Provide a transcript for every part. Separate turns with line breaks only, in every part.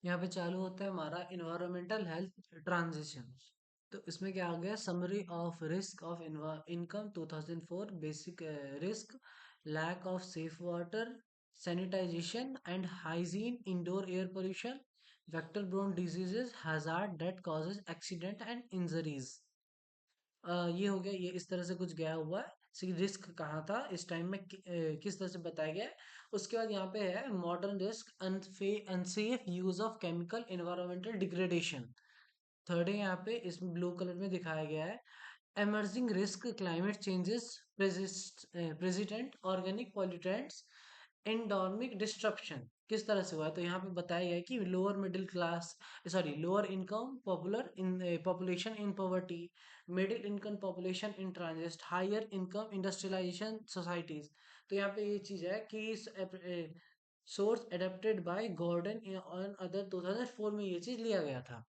यहाँ पे चालू होता है हमारा इन्वायरमेंटल हेल्थ ट्रांजिशन। तो इसमें क्या आ गया, summary of risk of income 2004, basic risk, lack of safe water, sanitisation and hygiene, indoor air pollution, vector borne diseases, hazard that causes accident and injuries. ये हो गया, ये इस तरह से कुछ गया हुआ है। रिस्क कहाँ था इस टाइम में, किस तरह से बताया गया है। उसके बाद यहाँ पे है modern risk, unsafe use of chemical, environmental degradation. Third है यहाँ पे, इसमें ब्लू कलर में दिखाया गया है emerging risk, climate changes, president organic pollutants, endemic disruption। किस तरह से हुआ है, तो यहाँ पे बताया गया है कि lower middle class, sorry lower income popular in population in poverty, middle income population in transit, higher income industrialisation societies. तो यहाँ पे ये चीज है कि source adapted by Gordon on other 2004 में ये चीज लिया गया था।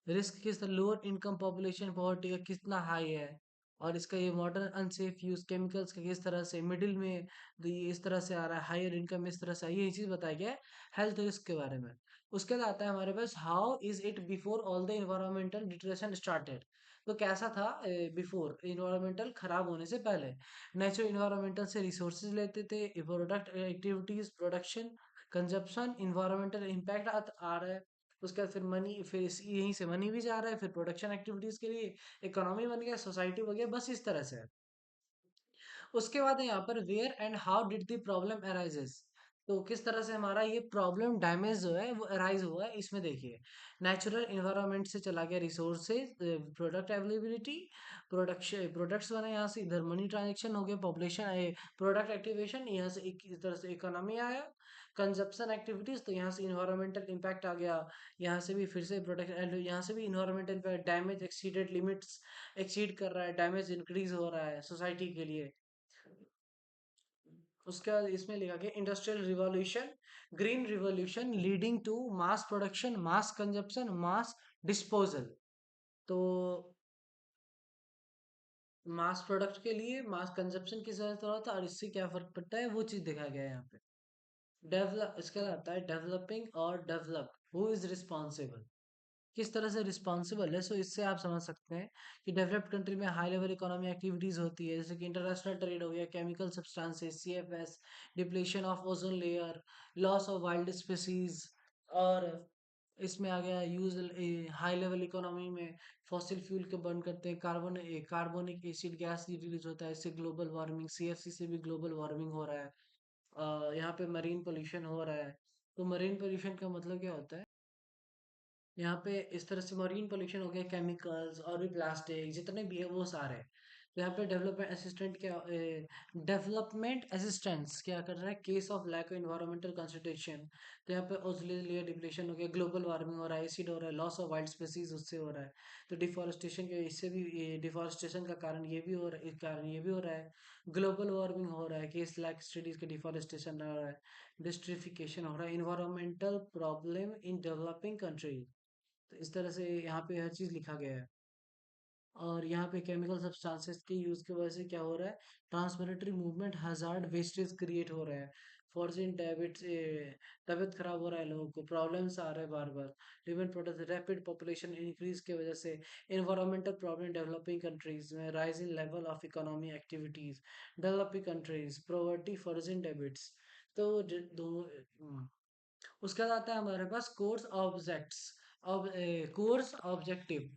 रिस्क किस तरह, लोअर इनकम पॉपुलेशन पॉवर्टी का कितना हाई है, और इसका ये मॉडर्न अनसेफ यूज केमिकल्स का किस तरह से, मिडिल में तो ये इस तरह से आ रहा है, हायर इनकम इस तरह से, ये चीज बताया गया है हेल्थ रिस्क के बारे में। उसके बाद आता है हमारे पास, how is it before all the environmental deterioration started. तो कैसा था बिफोर, इन्वायरमेंटल खराब होने से पहले। नेचुरल इन्वायरमेंटल से रिसोर्सेज लेते थे, product activities, production, consumption, environmental impact आ रहा है। उसके बाद फिर मनी, फिर यहीं से मनी भी जा रहा है, फिर प्रोडक्शन एक्टिविटीज के लिए इकोनॉमी बन गया, सोसाइटी बन गया, बस इस तरह से है। उसके बाद है यहाँ पर, where and how did the problem arises. तो किस तरह से हमारा ये प्रॉब्लम डैमेज जो है वो अराइज हुआ है, इसमें देखिए। नेचुरल इन्वायरमेंट से चला गया resources, product availability, production products बने, यहाँ से इधर मनी ट्रांजेक्शन हो गया, पॉपुलेशन, प्रोडक्ट एक्टिवेशन, यहाँ से एक इस तरह से इकोनॉमी आया, कंजप्शन एक्टिविटीज, तो यहाँ से इन्वायरमेंटल इम्पैक्ट आ गया। यहाँ से भी फिर से प्रोडक्ट, यहाँ से भी environmental damage exceeded limits, exceed कर रहा है, डैमेज इंक्रीज हो रहा है सोसाइटी के लिए। उसके बाद इसमें लिखा गया, industrial revolution, green revolution leading to mass production, mass consumption, mass disposal. तो मास प्रोडक्ट के लिए मास कंजप्शन की जरूरत होता है, और इससे क्या फर्क पड़ता है वो चीज दिखाया गया है यहाँ पे। डेवलप, इसके बाद आता है डेवलपिंग और डेवलप, हु इज रिस्पॉन्सिबल, किस तरह से रिस्पॉन्सिबल है। सो इससे आप समझ सकते हैं कि डेवलप्ड कंट्री में हाई लेवल इकोनॉमी एक्टिविटीज होती है, जैसे कि इंटरनेशनल ट्रेड हो गया, chemical substances, CFS, depletion of ozone layer, loss of wild species, और इसमें आ गया यूज, हाई लेवल इकोनॉमी में फॉसिल फ्यूल के बर्न करते हैं, कार्बोनिक एसिड गैस रिलीज होता है, इससे ग्लोबल वार्मिंग, सीएफसी से भी ग्लोबल वार्मिंग हो रहा है। यहाँ पे मरीन पोल्यूशन हो रहा है। तो मरीन पोल्यूशन का मतलब क्या होता है, यहाँ पे इस तरह से मरीन पोल्यूशन हो गया, केमिकल्स और भी प्लास्टिक जितने भी है वो सारे। तो यहाँ पे डेवलपमेंट असिस्टेंट क्या, डेवलपमेंट असिस्टेंट्स क्या कर रहा है, case of lack of environmental consideration. तो यहाँ पे ओजोन लेयर डिप्लीशन हो गया, ग्लोबल वार्मिंग हो रहा है, एसिड हो रहा है, लॉस ऑफ वाइल्ड स्पीसीज उससे हो रहा है। तो डिफॉरेस्टेशन के, इससे भी डिफॉरेस्टेशन का कारण ये भी हो रहा है, कारण ये भी हो रहा है। ग्लोबल वार्मिंग हो रहा है, केस लैक स्टडीज के डिफॉरेस्टेशन हो रहा है, डिस्ट्रिफिकेशन हो रहा है, environmental problem in developing country. तो इस तरह से यहाँ पे हर चीज़ लिखा गया है। और यहाँ पे केमिकल सब्सटेंसेस के यूज़ की वजह से क्या हो रहा है, ट्रांसमिरेटरी मूवमेंट, हजार्ड वेस्टेज क्रिएट हो रहा है, फॉर्सिन डेबिट, तबीयत खराब हो रहा है, लोगों को प्रॉब्लम्स आ रहे हैं बार बार, living product, rapid population increase की वजह से, इन्वायरमेंटल प्रॉब्लम डेवलपिंग कंट्रीज में, rising level of economy activities, developing countries, poverty, foreign debts. तो दो, उसके बाद आता है हमारे पास कोर्स ऑब्जेक्ट्स, अब course objective,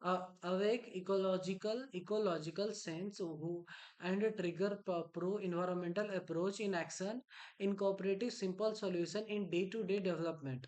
awake ecological sense who and trigger pro environmental approach in action, incorporative simple solution in day to day development.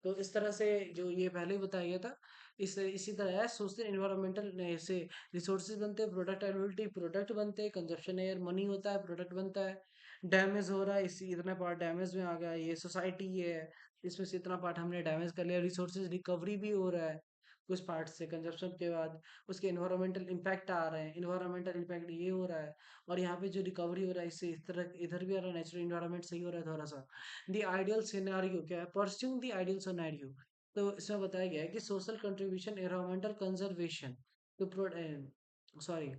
तो इस तरह से जो ये पहले ही बताया गया था, इसी तरह है, सोशल इन्वायरमेंटल से रिसोर्सेज बनते हैं, प्रोडक्ट एबिलिटी प्रोडक्ट बनते हैं, कंजप्शन एयर मनी होता है, प्रोडक्ट बनता है, डैमेज हो रहा है, इसी इतना पार्ट डैमेज में आ गया, ये सोसाइटी है, इसमें से इतना पार्ट हमने डैमेज कर लिया, रिसोर्सेज रिकवरी भी हो रहा है कुछ पार्ट से कंजप्शन के बाद, उसके इन्वायरमेंटल इम्पैक्ट आ रहे हैं, इन्वायरमेंटल इम्पैक्ट ये हो रहा है, और यहाँ पे जो रिकवरी हो रहा है इससे इस तरह इधर भी आ रहा है, नेचुरल इन्वायरमेंट सही हो रहा है थोड़ा सा। द आइडियल सिनेरियो क्या है, परस्यूइंग द आइडियल सिनेरियो। तो इसमें बताया गया है कि सोशल कंट्रीब्यूशन, एनवायरमेंटल कंजर्वेशन, तो sorry,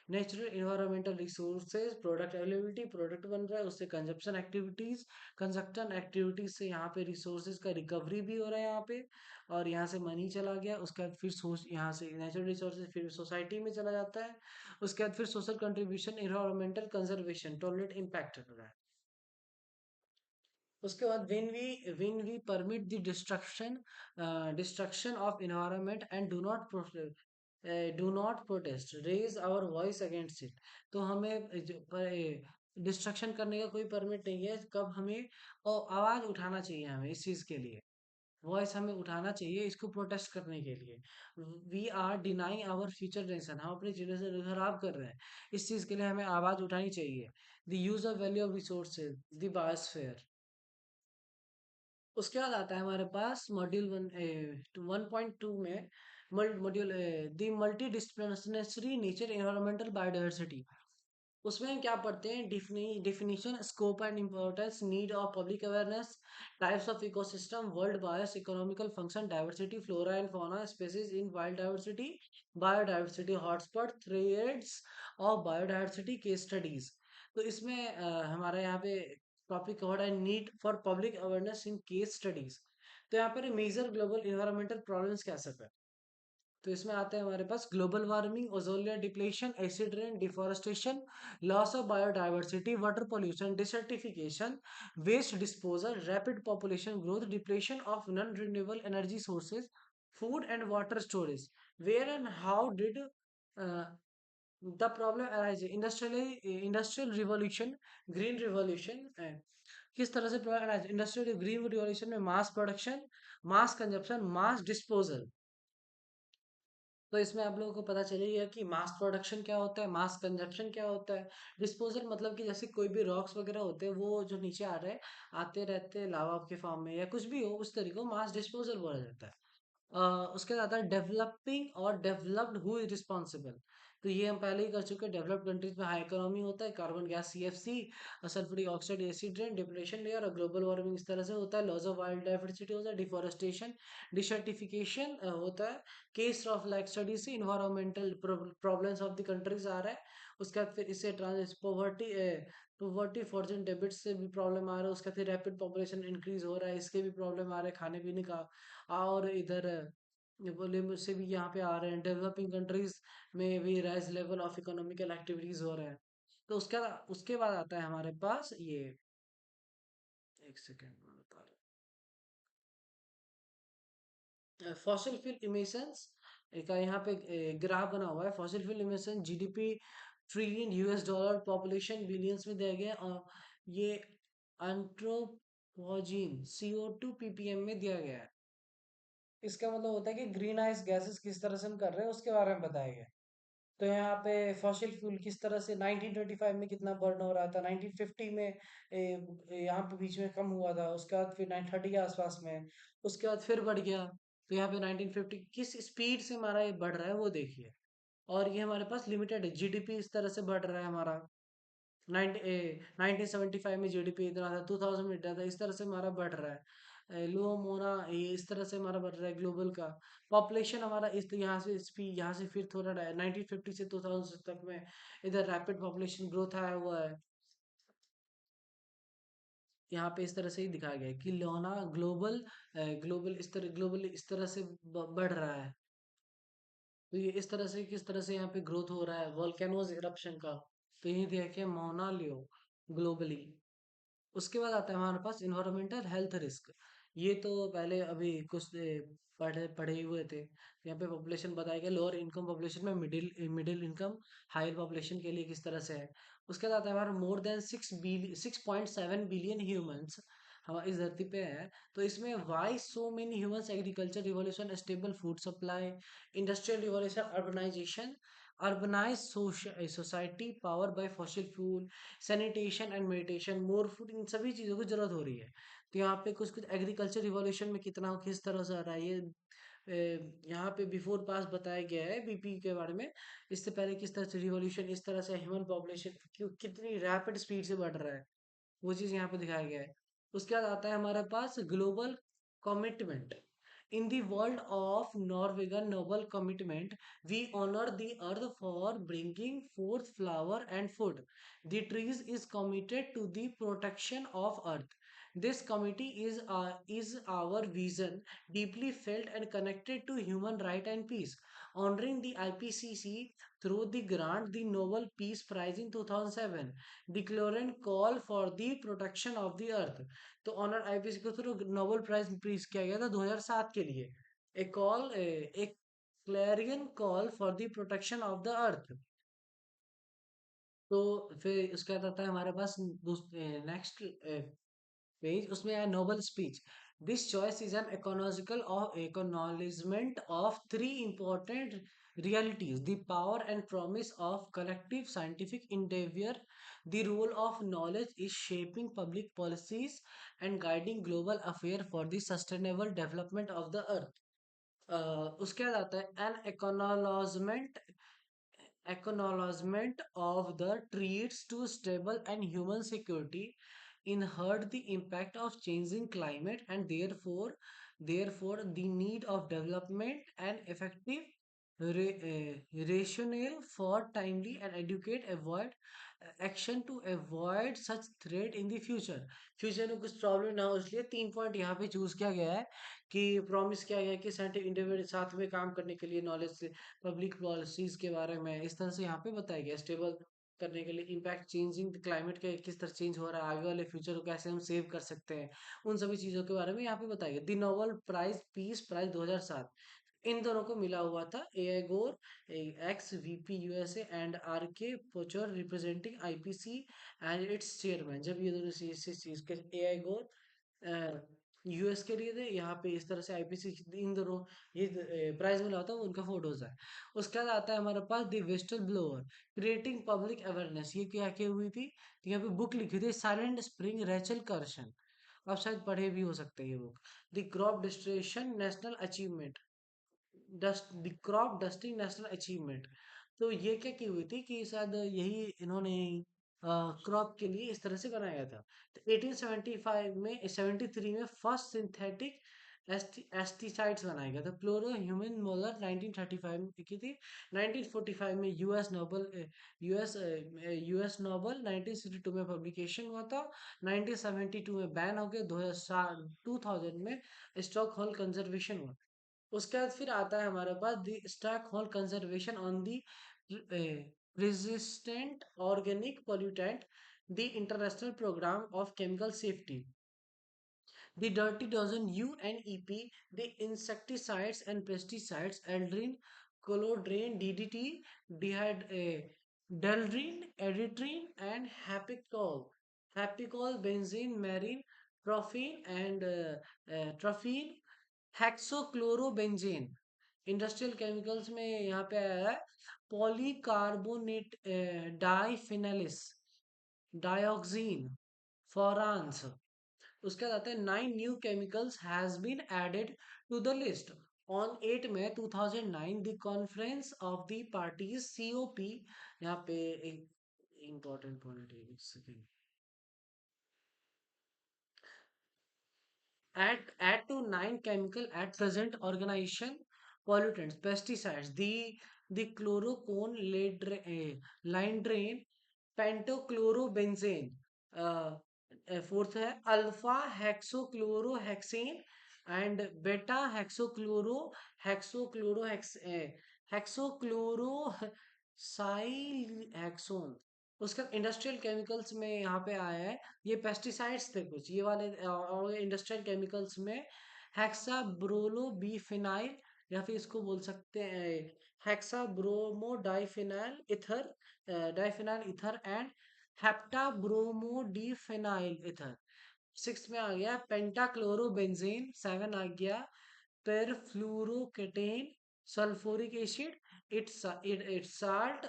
natural environmental resources, product availability, product बन रहा है उससे कंजप्शन एक्टिविटीज से यहाँ पे रिसोर्सेज का रिकवरी भी हो रहा है यहाँ पे, और यहाँ से मनी चला गया, उसके बाद फिर सोच यहाँ से नेचुरल रिसोर्सेज फिर सोसाइटी में चला जाता है, उसके बाद फिर social contribution, environmental conservation, tolerate impact हो रहा है। उसके बाद when we permit the destruction of environment and do not protest, raise our voice against it। तो हमें डिस्ट्रक्शन करने का कोई परमिट नहीं है, कब हमें और आवाज उठाना चाहिए, हमें इस चीज के लिए वॉइस हमें उठाना चाहिए इसको प्रोटेस्ट करने के लिए। We are denying our future generation, हम अपनी जनरेशन खराब कर रहे हैं, इस चीज के लिए हमें आवाज उठानी चाहिए। The use of value of resources, the biosphere. उसके बाद आता है हमारे पास मॉड्यूल 1.2 में मॉड्यूल दी multi disciplinary nature environmental biodiversity. उसमें हम क्या पढ़ते हैं, definition, scope and importance, need of public awareness, types of ecosystem, world BIOS, economical function, diversity, flora and fauna, species in wild diversity, biodiversity hotspot, threads of biodiversity, case studies. तो इसमें हमारे यहाँ पे टॉपिक कवर्ड है need for public awareness in case studies. तो यहाँ पर major global environmental problems क्या सब है, तो इसमें आते हैं हमारे पास global warming, ozone layer depletion, acid rain, deforestation, loss of biodiversity, water pollution, desertification, waste disposal, rapid population growth, depletion of non renewable energy sources, food and water storage. Where and how did the problem arise, industrial revolution, green revolution, किस तरह से problem arise, industrial green revolution में mass production, mass consumption, mass disposal. तो इसमें आप लोगों को पता चलेगा कि मास प्रोडक्शन क्या होता है, मास कंजप्शन क्या होता है, डिस्पोजल मतलब कि जैसे कोई भी रॉक्स वगैरह होते हैं वो जो नीचे आ रहे हैं, आते रहते हैं लावा के फॉर्म में या कुछ भी हो, उस तरीके को मास डिस्पोजल बोला जाता है। उसके बाद आता है डेवलपिंग और डेवलप्ड, हु इज रिस्पॉन्सिबल। तो ये हम पहले ही कर चुके हैं, डेवलप्ड कंट्रीज में हाई इकोनॉमी होता है, carbon gas CFC, sulphuric oxide, acid rain, depletion layer और ग्लोबल वार्मिंग इस तरह से होता है, लॉस ऑफ वाइल्ड डाइवर्सिटी होता है, डिफोरेस्टेशन, डिसर्टिफिकेशन होता है, केस ऑफ लाइक स्टडी से environmental problems of the countries आ रहा है। उसके बाद फिर इससे ट्रांस पॉवर्टी फॉर्चून डेबिट से भी प्रॉब्लम आ रहा है, उसका फिर रैपिड पॉपुलेशन इंक्रीज हो रहा है, इसके भी प्रॉब्लम आ रहे हैं खाने पीने का। और इधर ये बोले मुझसे भी यहाँ पे आ रहे हैं, डेवलपिंग कंट्रीज में भी rise level of economical activities हो रहा है। तो उसके बाद आता है हमारे पास ये, एक सेकेंड में बता रहा, फॉसिल फ्यूल इमिशंस का यहाँ पे ग्राफ बना हुआ है, fossil fuel emission GDP trillion US dollar, population billions में दिया गया है, और ये एंथ्रोपोजीन CO2 ppm में दिया गया है। इसका मतलब होता है कि ग्रीन हाउस गैसेस किस तरह से हम कर रहे हैं उसके बारे में बताया गया है। तो यहाँ पे फॉसिल फ्यूल किस तरह से 1925 में कितना बर्न हो रहा था, 1950 में यहाँ पे बीच में कम हुआ था, उसके बाद फिर 1930 के आसपास में, उसके बाद फिर बढ़ गया। तो यहाँ पे 1950 किस स्पीड से हमारा ये बढ़ रहा है वो देखिए। और ये हमारे पास लिमिटेड है, जीडीपी इस तरह से बढ़ रहा है हमारा, 1975 में जीडीपी इतना था, 2000 में इतना था, इस तरह से हमारा बढ़ रहा है। लो मोना ये इस तरह से हमारा बढ़ रहा है ग्लोबल का। पॉपुलेशन हमारा इस यहाँ से फिर थोड़ा 1950 से 2000 तक में इधर रैपिड पॉपुलेशन ग्रोथ आया हुआ है। यहाँ पे इस तरह से ही दिखाया गया है कि लोना ग्लोबल इस तरह से बढ़ रहा है। तो ये इस तरह से किस तरह से यहाँ पे ग्रोथ हो रहा है वोल्केनोज इरप्शन का। तो ये देखिए मोना लियो ग्लोबली। उसके बाद आता है हमारे पास इन्वायरमेंटल हेल्थ रिस्क। ये तो पहले अभी कुछ पढ़े पढ़े ही हुए थे, यहाँ पे पॉपुलेशन बताया गया, लोअर इनकम पॉपुलेशन में मिडिल इनकम, हायर पॉपुलेशन के लिए किस तरह से है। उसके बाद आता है हमारा मोर देन 6.7 बिलियन ह्यूमंस हम इस धरती पे है। तो इसमें why so many humans, agriculture revolution, stable food supply, industrial revolution, urbanisation, urbanise society, power by fossil fuel, sanitation and meditation, more food, इन सभी चीज़ों की जरूरत हो रही है। तो यहाँ पे कुछ कुछ एग्रीकल्चर रिवॉल्यूशन में कितना किस तरह से आ रहा है ये यहाँ पे बिफोर पास बताया गया है बीपी के बारे में। इससे पहले किस तरह से रिवॉल्यूशन, इस तरह से ह्यूमन पॉपुलेशन कितनी रैपिड स्पीड से बढ़ रहा है, वो चीज़ यहाँ पे दिखाया गया है। उसके बाद आता है हमारे पास global commitment, In the world of Norwegian noble commitment, we honor the earth for bringing forth flower and food. The trees is committed to the protection of earth. This committee is our vision, deeply felt and connected to human right and peace. Honoring the IPCC through the grant the Nobel Peace Prize in 2007, declaring call for the protection of the earth. तो honour IPC को through Nobel prize प्रीज किया गया था 2007 के लिए। ए call एक Clarion call for the protection of the earth. तो फिर उसके बाद आता है हमारे पास नेक्स्ट पेज, उसमें है Nobel speech. This choice is an economical और acknowledgement of three important realities: the power and promise of collective scientific endeavor, the role of knowledge is shaping public policies and guiding global affairs for the sustainable development of the earth. उसके बाद आता है an acknowledgement of the threats to stable and human security in heard the impact of changing climate and therefore the need of development and effective rationale for timely and educate avoid action to avoid such threat in the future। Future में कुछ problem ना हो इसलिए 3 point यहाँ पे choose किया गया है कि प्रॉमिस किया गया है कि साइंटिफिक इंडिविजुअल साथ में काम करने के लिए नॉलेज से पब्लिक पॉलिसीज के बारे में इस तरह से यहाँ पे बताया गया स्टेबल करने के लिए इम्पैक्ट चेंजिंग क्लाइमेट के किस तरह चेंज हो रहा है, आगे वाले फ्यूचर को कैसे हम सेव कर सकते हैं, उन सभी चीज़ों के बारे में यहाँ पे बताया गया। The Nobel prize peace prize 2007 इन दोनों को मिला हुआ था। Al Gore ex VP USA and R K Pachauri representing IPCC and its chairman. जब ये दोनों चीज के ए आई गोर यूएस के लिए थे, यहाँ पे इस तरह से आईपीसी इन दोनों ये प्राइज मिला होता है उनका फोटोज है। उसके बाद आता है हमारे पास the whistle blower creating public awareness. ये क्या हुई थी, तो यहाँ पे बुक लिखी थी साइलेंट स्प्रिंग रेचल कर्शन, आप शायद पढ़े भी हो सकते हैं ये book. The crop destruction national achievement, dust the crop dusting national achievement. तो ये क्या की हुई थी कि शायद यही इन्होंने क्रॉप के लिए इस तरह से बनाया गया था। तो 1875 में 73 में फर्स्ट सिंथेटिक एस्टिसाइड्स बनाया गया था। प्लोरो ह्यूमन मोलर 1935 में की थी। 1945 में यूएस नोबल 1962 में पब्लिकेशन हुआ था। 1972 में बैन हो गया। 2000 में स्टॉकहोल्म कंजर्वेशन हुआ। उसके बाद फिर आता है हमारे पास the Stockholm conservation on the resistant organic pollutant, the international program of chemical safety, the dirty dozen UNEP, the insecticides and pesticides, Eldrin, Colodrine, DDT, Deldrin, Editrine, and Hapicol, benzene, marine, trophine, and trophine, hexachlorobenzene. Industrial chemicals में यहाँ पे आया है polycarbonate डाइफिनालिस, dioxin, फॉरांस। उसके बाद आता है 9 new chemicals has been added to the list on 8 May 2009 the conference of the parties COP। यहाँ पे एक इंपॉर्टेंट पॉइंट है, एक second. add to 9 chemical at present organization pollutants pesticides the chlorocone line drain pentochlorobenzene। Fourth है alpha हेक्सोक्लोरोहेक्सेन and बेटा हेक्सोक्लोरो साइलहेक्सोन। उसका industrial chemicals में यहाँ पे आया है, ये पेस्टिसाइड्स थे कुछ ये वाले। और इंडस्ट्रियल केमिकल्स में हेक्सा ब्रोलो बीफिनाइल, या फिर इसको बोल सकते हैं hexa bromo diphenyl ether and hepta bromo diphenyl ether. 6 में आ गया पेंटाक्लोरोबेंजीन। 7 आ गया perfluorooctane sulphuric acid its salt.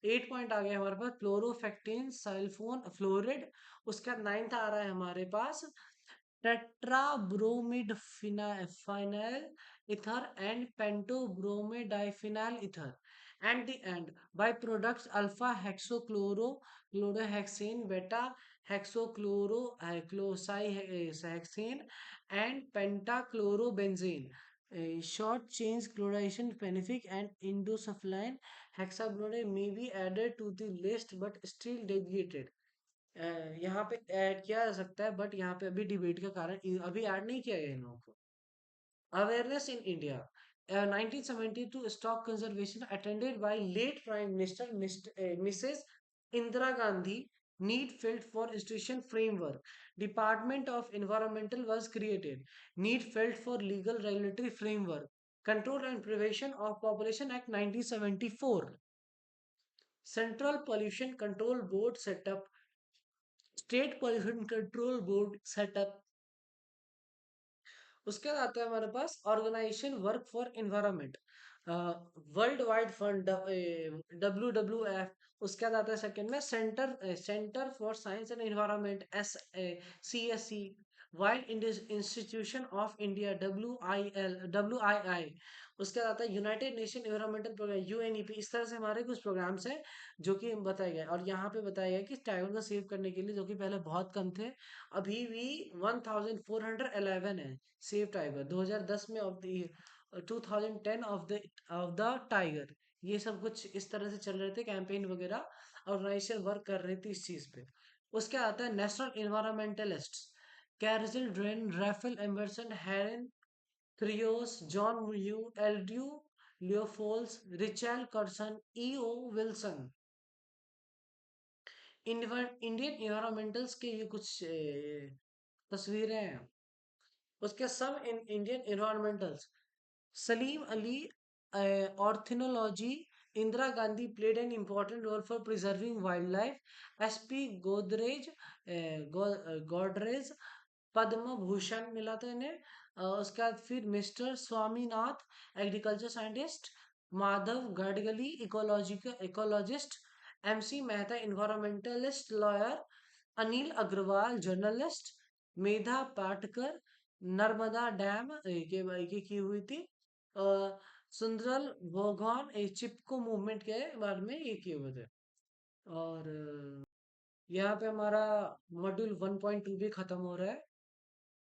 8 point आ गया हमारे पास क्लोरोफेक्टिन सल्फोन फ्लोरिड। उसका 9th आ रहा है हमारे पास टेट्राब्रोमिड phenyl ether and pentobromidiphenyl ether। And the end by products alpha hexachloro chlorohexane beta हेक्सोक्लोरो हेक्लोसाइहेक्सेन and pentachlorobenzene. Short chain chlorination phenolic and indosufline hexabolide may be added to the list but still deviated. यहाँ पे add किया जा सकता है but यहाँ पे अभी debate के कारण अभी ऐड नहीं किया गया इन लोगों को. Awareness in India. 1972 stock conservation attended by late Prime Minister Mrs. Indira Gandhi need felt for institution framework. Department of Environmental was created. Need felt for legal regulatory framework. Control and Prevention of Population Act 1974. Central Pollution Control Board set up. State Pollution Control Board set up. उसके बाद आता है हमारे पास organisation work for environment. World wide fund WWF. उसके बाद आता है सेकंड में centre for science and environment CSE. Wild institution of India WII. उसके बाद आता है United Nation environmental programme UNEP. इस तरह से हमारे कुछ प्रोग्राम्स हैं जो कि बताए गए और यहाँ पे बताया गया कि टाइगर को सेव करने के लिए जो कि पहले बहुत कम थे अभी भी 1411 है सेव टाइगर 2010 में of the 2010 of the tiger. ये सब कुछ इस तरह से चल रहे थे कैंपेन वगैरह ऑर्गेनाइजेशन वर्क कर रही थी इस चीज पे. उसके आता है नेशनल इन्वायरमेंटलिस्ट कैरजिल ड्रेन राफेल एमर्सन हेरन क्रियोस John Muir Aldo Leopold Rachel Carson EO Wilson. Indian environmentalists के ये कुछ तस्वीरें हैं. उसके सम इन Indian environmentalists Salim Ali, ornithology. Indira Gandhi played an important role for preserving wildlife. SP Godrej Padma Bhushan मिला था इन्हें. उसके बाद फिर mister Swaminath agriculture scientist. Madhav Gadgil ecologist. MC Mehta environmentalist lawyer. Anil Agarwal journalist. Medha Patkar Narmada dam ये की हुई थी. सुंदरल भोगवान चिपको मूवमेंट के बारे में ये किए हुए थे. और यहाँ पे हमारा मॉड्यूल 1.2 भी खत्म हो रहा है.